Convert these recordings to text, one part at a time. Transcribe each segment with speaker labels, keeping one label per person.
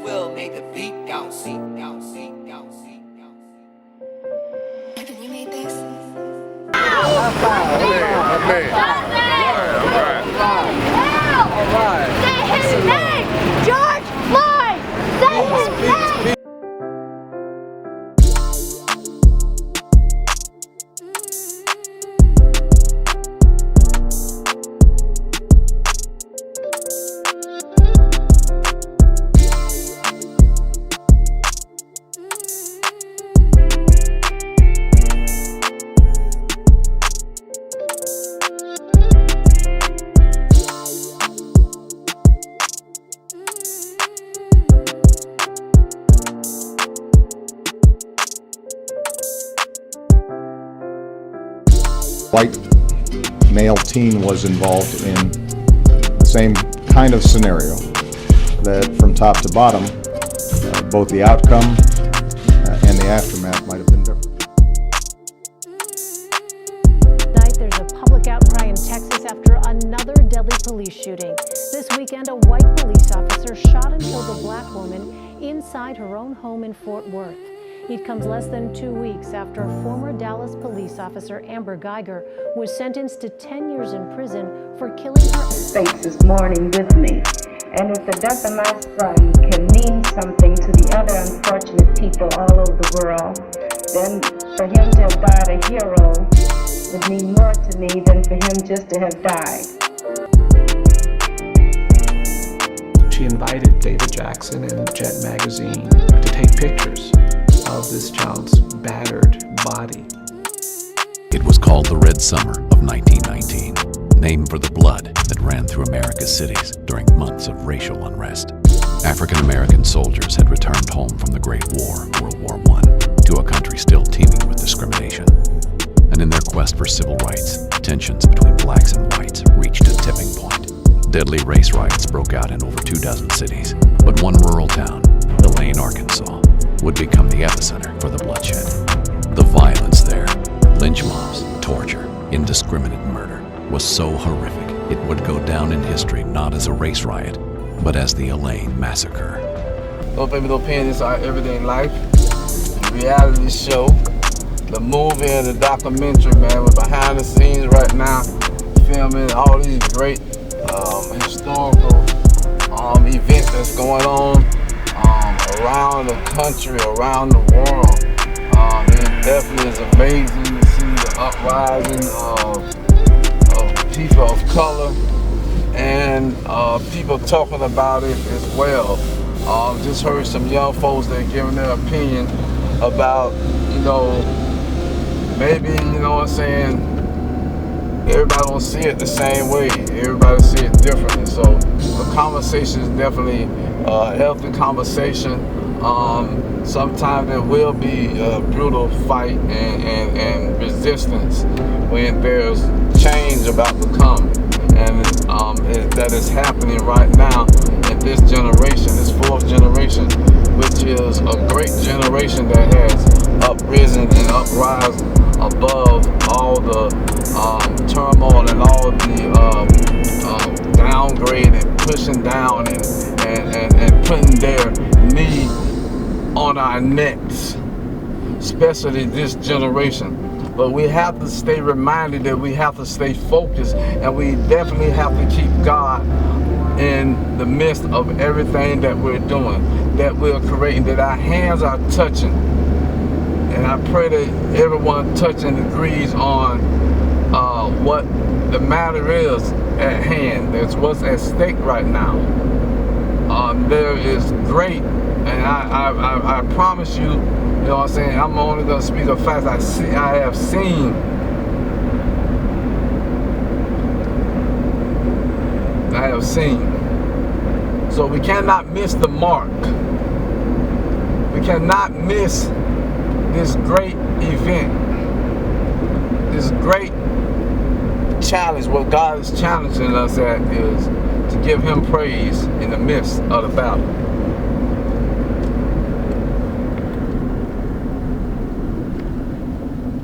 Speaker 1: will make the beat go. See, go, see, go, see, go.
Speaker 2: Evan, you made this?
Speaker 3: All right. Say his name! George Floyd! Say his name!
Speaker 4: White male teen was involved in the same kind of scenario, that from top to bottom, both the outcome and the aftermath might have been different.
Speaker 5: Tonight, there's a public outcry in Texas after another deadly police shooting. This weekend, a white police officer shot and killed a black woman inside her own home in Fort Worth. It comes less than 2 weeks after former Dallas police officer Amber Geiger was sentenced to 10 years in prison for killing her.
Speaker 6: Face this morning with me. And if the death of my son can mean something to the other unfortunate people all over the world, then for him to have died a hero would mean more to me than for him just to have died.
Speaker 7: She invited David Jackson and Jet Magazine to take pictures of this child's battered body.
Speaker 8: It was called the Red Summer of 1919, named for the blood that ran through America's cities during months of racial unrest. African-American soldiers had returned home from the Great War, World War I, to a country still teeming with discrimination. And in their quest for civil rights, tensions between blacks and whites reached a tipping point. Deadly race riots broke out in over 24 cities, but one rural town, Elaine, Arkansas, would become the epicenter for the bloodshed. The violence there, lynch mobs, torture, indiscriminate murder, was so horrific it would go down in history not as a race riot, but as the Elaine Massacre.
Speaker 9: Little Baby Little Penny is our everyday life, the reality show, the movie and the documentary, man. We're behind the scenes right now, filming all these great historical events that's going on around the country, around the world. It definitely is amazing to see the uprising of people of color and people talking about it as well. Just heard some young folks that are giving their opinion about, maybe, what I'm saying, everybody don't see it the same way. Everybody see it differently. So the conversation is definitely a healthy conversation. Sometimes there will be a brutal fight and resistance when there's change about to come. And that is happening right now in this generation, this fourth generation, which is a great generation that has uprisen and uprised above all the turmoil and all the downgrade and pushing down and putting their knee on our necks, especially this generation. But we have to stay reminded that we have to stay focused, and we definitely have to keep God in the midst of everything that we're doing, that we're creating, that our hands are touching. And I pray that everyone touching agrees on what the matter is at hand. That's what's at stake right now. There is great, and I promise you, you know what I'm saying, I'm only going to speak of facts. I have seen So we cannot miss the mark. We cannot miss this great event, this great challenge. What God is challenging us at is to give Him praise in the midst of the battle.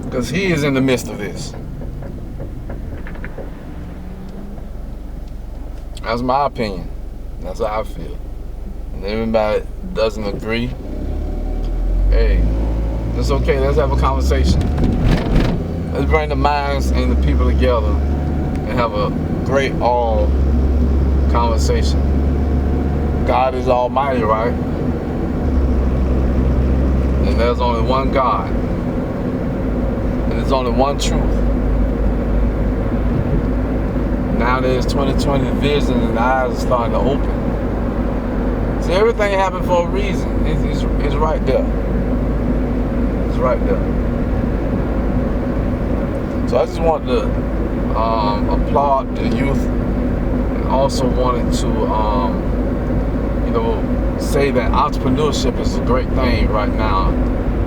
Speaker 9: Because He is in the midst of this. That's my opinion. That's how I feel. and everybody doesn't agree, hey, it's okay. Let's have a conversation. Let's bring the minds and the people together and have a great all conversation. God is almighty, right? And there's only one God. And there's only one truth. Now there's 2020 vision and the eyes are starting to open. See, everything happened for a reason. It's right there. It's right there. So I just want to applaud the youth, and also wanted to say that entrepreneurship is a great thing right now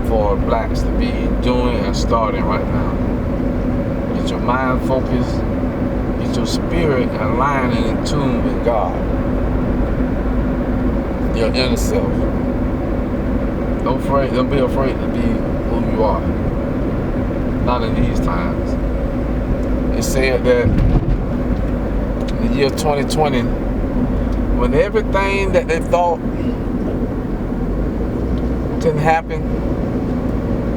Speaker 9: for blacks to be doing and starting right now. Get your mind focused, get your spirit aligned and in tune with God, your inner self. Don't be afraid to be who you are. Not in these times. It said that in the year 2020, when everything that they thought couldn't happen,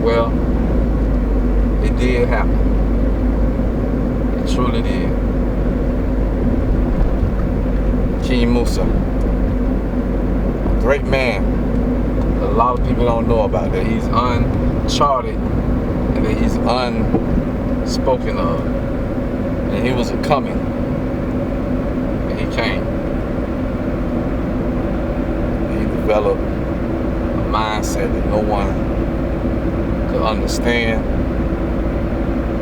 Speaker 9: well, it did happen. It truly did. King Musa, a great man. A lot of people don't know about that. He's uncharted and that he's unspoken of. And he was a coming. And he came. He developed a mindset that no one could understand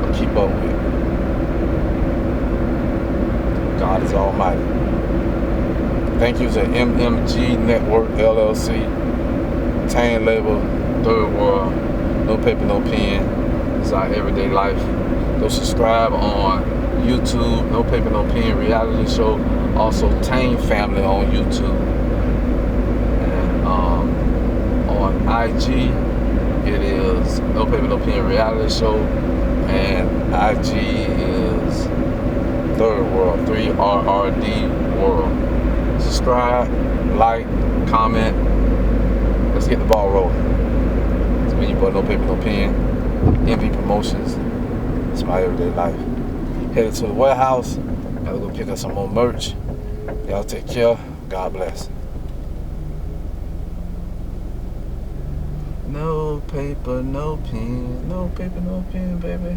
Speaker 9: or keep up with. God is almighty. Thank you to MMG Network LLC, Tang Label, Third World, No Paper, No Pen. It's our everyday life. Go subscribe on YouTube, No Paper, No Pen reality show. Also Tang Family on YouTube. And on IG, it is No Paper, No Pen reality show. And IG is Third World, 3RRD World. Subscribe, like, comment. Let's get the ball rolling. It's been your boy No Paper, No Pen. MV Promotions. It's my everyday life. Headed to the warehouse. Gotta go pick up some more merch. Y'all take care. God bless. No paper, no pen. No paper, no pen, baby.